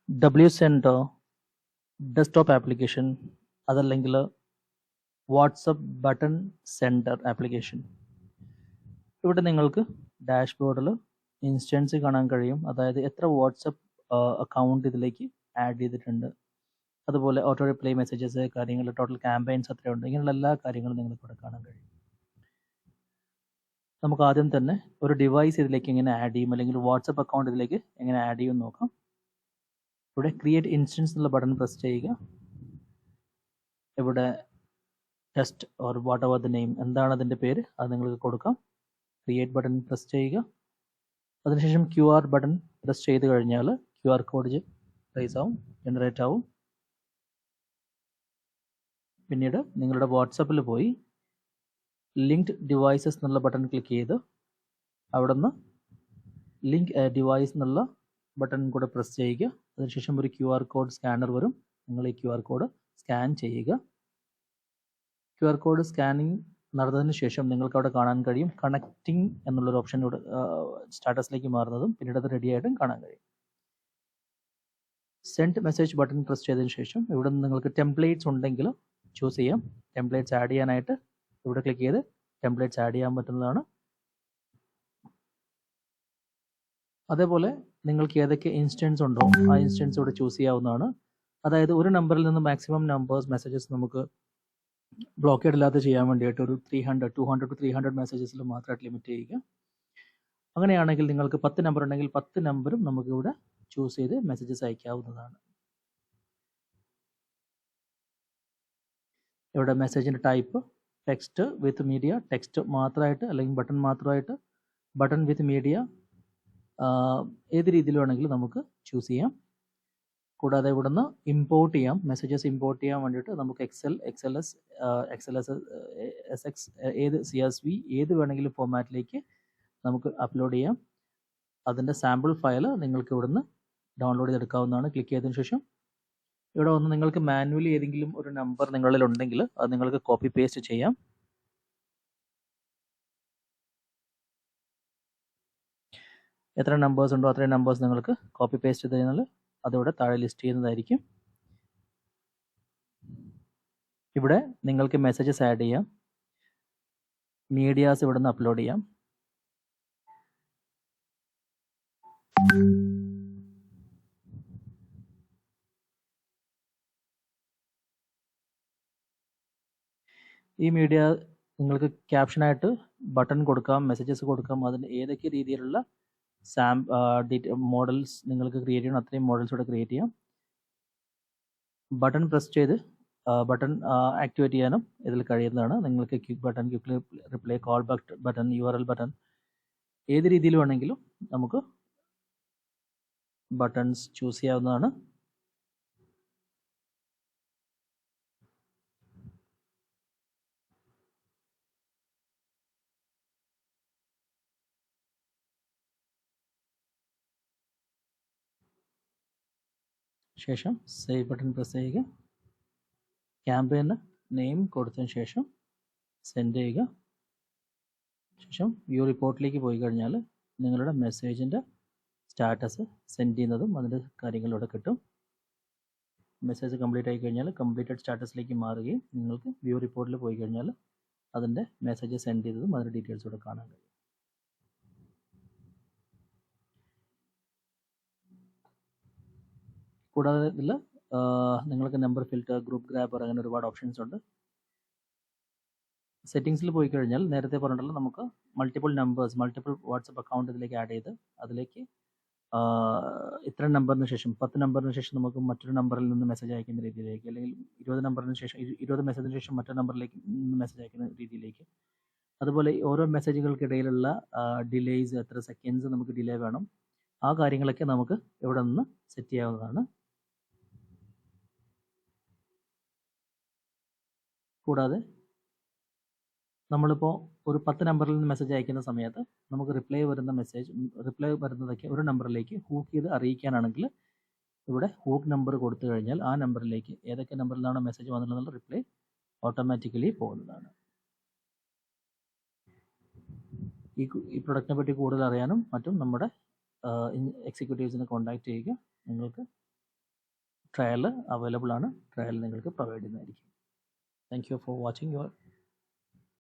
W sender, desktop application, അതല്ലെങ്കിൽ WhatsApp button sender application. ഇവിടെ നിങ്ങൾക്ക് ഡാഷ്ബോർഡിൽ ഇൻസ്റ്റൻസ് കാണാൻ കഴിയും, അതായത് എത്ര വാട്സപ്പ് അക്കൗണ്ട് ഇതിലേക്ക് ആഡ് ചെയ്തിട്ടുണ്ട്, അതുപോലെ ഓട്ടോ റിപ്ലൈ മെസ്സേജസ്, കാര്യങ്ങൾ, ടോട്ടൽ ക്യാമ്പയിൻസ് എത്രയുണ്ട്, ഇങ്ങനെയുള്ള എല്ലാ കാര്യങ്ങളും നിങ്ങൾക്ക് ഇവിടെ കാണാൻ കഴിയും. നമുക്ക് ആദ്യം തന്നെ ഒരു ഡിവൈസ് ഇതിലേക്ക് എങ്ങനെ ആഡ് ചെയ്യും, അല്ലെങ്കിൽ വാട്സപ്പ് അക്കൗണ്ട് ഇതിലേക്ക് എങ്ങനെ ആഡ് ചെയ്യും നോക്കാം. ഇവിടെ ക്രിയേറ്റ് ഇൻസ്റ്റൻസ് എന്നുള്ള ബട്ടൺ പ്രസ് ചെയ്യുക. ഇവിടെ test or what ever the name, എന്താണ് അതിൻ്റെ പേര് അത് നിങ്ങൾക്ക് കൊടുക്കാം. ക്രിയേറ്റ് ബട്ടൺ പ്രസ് ചെയ്യുക. അതിനുശേഷം QR ബട്ടൺ പ്രസ് ചെയ്ത് കഴിഞ്ഞാൽ QR കോഡ് റൈസ് ആവും, ജനറേറ്റ് ആവും. പിന്നീട് നിങ്ങളുടെ വാട്സപ്പിൽ പോയി ലിങ്ക്ഡ് ഡിവൈസസ് എന്നുള്ള ബട്ടൺ ക്ലിക്ക് ചെയ്ത് അവിടെ നിന്ന് ലിങ്ക് ഡിവൈസ് എന്നുള്ള ബട്ടൺ കൂടെ പ്രസ് ചെയ്യുക. അതിനുശേഷം ഒരു QR കോഡ് സ്കാനർ വരും. നിങ്ങൾ ഈ QR കോഡ് സ്കാൻ ചെയ്യുക. QR കോഡ് സ്കാനിങ് നടന്നതിന് ശേഷം നിങ്ങൾക്ക് അവിടെ കാണാൻ കഴിയും കണക്റ്റിംഗ് എന്നുള്ളൊരു ഓപ്ഷൻ ഇവിടെ സ്റ്റാറ്റസിലേക്ക് മാറുന്നതും പിന്നീട് അത് റെഡി ആയിട്ടും കാണാൻ കഴിയും. സെൻഡ് മെസ്സേജ് ബട്ടൺ പ്രസ് ചെയ്തതിന് ശേഷം ഇവിടെ നിന്ന് നിങ്ങൾക്ക് ടെംപ്ലേറ്റ്സ് ഉണ്ടെങ്കിൽ ചൂസ് ചെയ്യാം. ടെംപ്ലേറ്റ്സ് ആഡ് ചെയ്യാനായിട്ട് ഇവിടെ ക്ലിക്ക് ചെയ്ത് ടെംപ്ലേറ്റ്സ് ആഡ് ചെയ്യാൻ പറ്റുന്നതാണ്. അതേപോലെ നിങ്ങൾക്ക് ഏതൊക്കെ ഇൻസ്റ്റൻസ് ഉണ്ടോ ആ ഇൻസ്റ്റൻസ് ഇവിടെ ചൂസ് ചെയ്യാവുന്നതാണ്. അതായത് ഒരു നമ്പറിൽ നിന്ന് മാക്സിമം നമ്പേഴ്സ് മെസ്സേജസ് നമുക്ക് ബ്ലോക്കേഡ് ഇല്ലാതെ ചെയ്യാൻ വേണ്ടിയിട്ട് ഒരു 200 to 300 മെസ്സേജസിൽ മാത്രമായിട്ട് ലിമിറ്റ് ചെയ്യുക. അങ്ങനെയാണെങ്കിൽ നിങ്ങൾക്ക് 10 നമ്പർ ഉണ്ടെങ്കിൽ 10 നമ്പറും നമുക്ക് ഇവിടെ ചൂസ് ചെയ്ത് മെസ്സേജസ് അയക്കാവുന്നതാണ്. ഇവിടെ മെസ്സേജിൻ്റെ type text with media, text മാത്രമായിട്ട് അല്ലെങ്കിൽ ബട്ടൺ മാത്രമായിട്ട്, ബട്ടൺ വിത്ത് മീഡിയ, ഏത് രീതിയിൽ വേണമെങ്കിലും നമുക്ക് ചൂസ് ചെയ്യാം. കൂടാതെ ഇവിടുന്ന് ഇമ്പോർട്ട് ചെയ്യാം, മെസ്സേജസ് ഇമ്പോർട്ട് ചെയ്യാൻ വേണ്ടിയിട്ട് നമുക്ക് XLS, SX, ഏത് CSV ഏത് വേണമെങ്കിലും ഫോമാറ്റിലേക്ക് നമുക്ക് അപ്ലോഡ് ചെയ്യാം. അതിൻ്റെ സാമ്പിൾ ഫയൽ നിങ്ങൾക്ക് ഇവിടുന്ന് ഡൗൺലോഡ് ചെയ്തെടുക്കാവുന്നതാണ്. ക്ലിക്ക് ചെയ്തതിന് ശേഷം ഇവിടെ വന്ന് നിങ്ങൾക്ക് മാനുവലി ഏതെങ്കിലും ഒരു നമ്പർ നിങ്ങളിൽ ഉണ്ടെങ്കിൽ അത് നിങ്ങൾക്ക് കോപ്പി പേസ്റ്റ് ചെയ്യാം. എത്ര നമ്പേഴ്സ് ഉണ്ടോ അത്രയും നമ്പേഴ്സ് നിങ്ങൾക്ക് കോപ്പി പേസ്റ്റ് ചെയ്ത് കഴിഞ്ഞാൽ അതിവിടെ താഴെ ലിസ്റ്റ് ചെയ്യുന്നതായിരിക്കും. ഇവിടെ നിങ്ങൾക്ക് മെസ്സേജസ് ആഡ് ചെയ്യാം, മീഡിയാസ് ഇവിടെ നിന്ന് അപ്ലോഡ് ചെയ്യാം. ഈ മീഡിയ നിങ്ങൾക്ക് ക്യാപ്ഷനായിട്ട് ബട്ടൺ കൊടുക്കാം, മെസ്സേജസ് കൊടുക്കാം. അതിന് ഏതൊക്കെ രീതിയിലുള്ള മോഡൽസ് നിങ്ങൾക്ക് ക്രിയേറ്റ് ചെയ്യണം അത്രയും മോഡൽസ് ഇവിടെ ക്രിയേറ്റ് ചെയ്യാം. ബട്ടൺ പ്രസ് ചെയ്ത് ബട്ടൺ ആക്ടിവേറ്റ് ചെയ്യാനും ഇതിൽ കഴിയുന്നതാണ്. നിങ്ങൾക്ക് quick button, quick reply, call back button, URL button, ഏത് രീതിയിൽ വേണമെങ്കിലും നമുക്ക് ബട്ടൺസ് ചൂസ് ചെയ്യാവുന്നതാണ്. ശേഷം സേവ് ബട്ടൺ പ്രസ് ചെയ്യുക. ക്യാമ്പയിന് നെയിം കൊടുത്തതിന് ശേഷം സെൻഡ് ചെയ്യുക. ശേഷം വ്യൂ റിപ്പോർട്ടിലേക്ക് പോയി കഴിഞ്ഞാൽ നിങ്ങളുടെ മെസ്സേജിൻ്റെ സ്റ്റാറ്റസ് സെൻഡ് ചെയ്യുന്നതും അതിൻ്റെ കാര്യങ്ങളിലൂടെ കിട്ടും. മെസ്സേജ് കംപ്ലീറ്റ് ആയി കഴിഞ്ഞാൽ കംപ്ലീറ്റഡ് സ്റ്റാറ്റസിലേക്ക് മാറുകയും നിങ്ങൾക്ക് വ്യൂ റിപ്പോർട്ടിൽ പോയി കഴിഞ്ഞാൽ അതിൻ്റെ മെസ്സേജ് സെൻഡ് ചെയ്തതും അതിൻ്റെ ഡീറ്റെയിൽസ് ഇവിടെ കാണാൻ കഴിയും. കൂടാതെ ഇതിൽ നിങ്ങൾക്ക് നമ്പർ ഫിൽറ്റർ, ഗ്രൂപ്പ് ഗ്രാബർ, അങ്ങനെ ഒരുപാട് ഓപ്ഷൻസ് ഉണ്ട്. സെറ്റിങ്സിൽ പോയി കഴിഞ്ഞാൽ നേരത്തെ പറഞ്ഞിട്ടുള്ള നമുക്ക് മൾട്ടിപ്പിൾ വാട്സപ്പ് അക്കൗണ്ട് ഇതിലേക്ക് ആഡ് ചെയ്ത് അതിലേക്ക് ഇത്ര നമ്പറിന് ശേഷം 10 നമ്പറിന് ശേഷം നമുക്ക് മറ്റൊരു നമ്പറിൽ നിന്ന് മെസ്സേജ് അയക്കുന്ന രീതിയിലേക്ക്, അല്ലെങ്കിൽ 20 നമ്പറിന് ശേഷം 20 മെസ്സേജിന് ശേഷം മറ്റൊരു നമ്പറിലേക്ക് മെസ്സേജ് അയക്കുന്ന രീതിയിലേക്ക്. അതുപോലെ ഓരോ മെസ്സേജുകൾക്കിടയിലുള്ള ഡിലേയ്സ്, എത്ര സെക്കൻഡ്സ് നമുക്ക് ഡിലേ വേണം, ആ കാര്യങ്ങളൊക്കെ നമുക്ക് ഇവിടെ നിന്ന് സെറ്റ് ചെയ്യാവുന്നതാണ്. കൂടാതെ നമ്മളിപ്പോൾ ഒരു 10 നമ്പറിൽ നിന്ന് മെസ്സേജ് അയക്കുന്ന സമയത്ത് നമുക്ക് റിപ്ലൈ വരുന്നതൊക്കെ ഒരു നമ്പറിലേക്ക് ഹൂക്ക് ചെയ്ത് അറിയിക്കാനാണെങ്കിൽ ഇവിടെ ഹൂക്ക് നമ്പർ കൊടുത്തു കഴിഞ്ഞാൽ ആ നമ്പറിലേക്ക് ഏതൊക്കെ നമ്പറിലാണ് മെസ്സേജ് വന്നിട്ടുള്ള റിപ്ലൈ ഓട്ടോമാറ്റിക്കലി പോകുന്നതാണ്. ഈ പ്രൊഡക്റ്റിനെ പറ്റി കൂടുതൽ അറിയാനും മറ്റും നമ്മുടെ എക്സിക്യൂട്ടീവ്സിനെ കോൺടാക്ട് ചെയ്യുക. നിങ്ങൾക്ക് ട്രയൽ അവൈലബിൾ ആണ്. ട്രയൽ നിങ്ങൾക്ക് പ്രൊവൈഡ് ചെയ്യുന്നതായിരിക്കും. Thank you for watching your